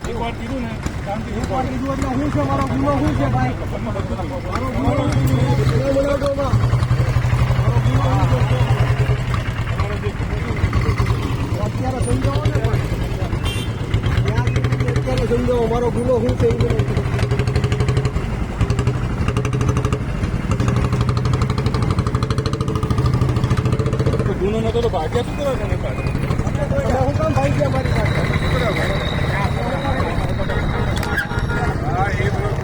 એકવાર કીધું ને શાંતિથી એકવાર કીધું એટલે હું છે મારો ગુનો શું છે ભાઈ મારો ગુનો શું છે બનાવવામાં અત્યારે સમજાવો ને અત્યારે સમજાવો મારો ગુનો શું છે ગુનો નતો તો ભાગ્યા શું કરવા તમે પાછળ? હું કામ ભાઈ ગયા મારી પાસે હા એ બરોબર.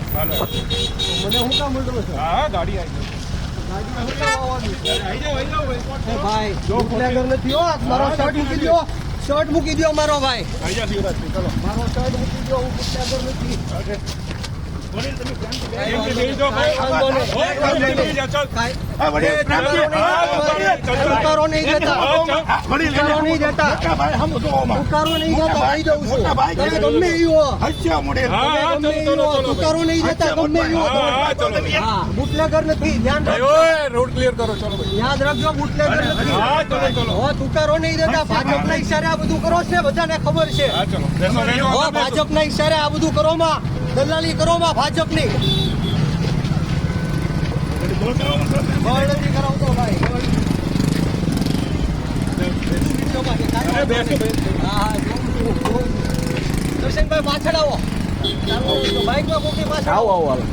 મને હું કામ બોલતો છો હા ગાડી આવી ભાઈ બુટલેગર નથી હો મારો શર્ટ મૂકી દો શર્ટ મૂકી દો મારો ભાઈ આવી જા શિવરાજભાઈ ચલો મારો શર્ટ મૂકી દો હું બુટલેગર નથી ઉકારો નહીં દેતા ઉકારો નહીં દેતા ઉકારો નહીં દેતા ભાઈ દઉં છું તમે ગમે એ હો ઉકારો નહીં દેતા ગમે એ હો હા બુટલેગર નથી ધ્યાન રાખજો રોડ ક્લિયર કરો ચલો ભાઈ યાદ રાખજો બુટલેગર નથી હા ચલો ચલો હો ઉકારો નહીં દેતા ભાજપના ઈશારે આ બધું કરો છે બધાને ખબર છે હા ચલો બેસો બેસો હો ભાજપના ઈશારે આ બધું કરો માં દલાલી કરો માં ભાજપની બળ નથી કરાવતો ભાઈ અરે બેસો હા દર્શનભાઈ પાછળ આવો બાઇકમાં કોકી પાછળ આવો હાલો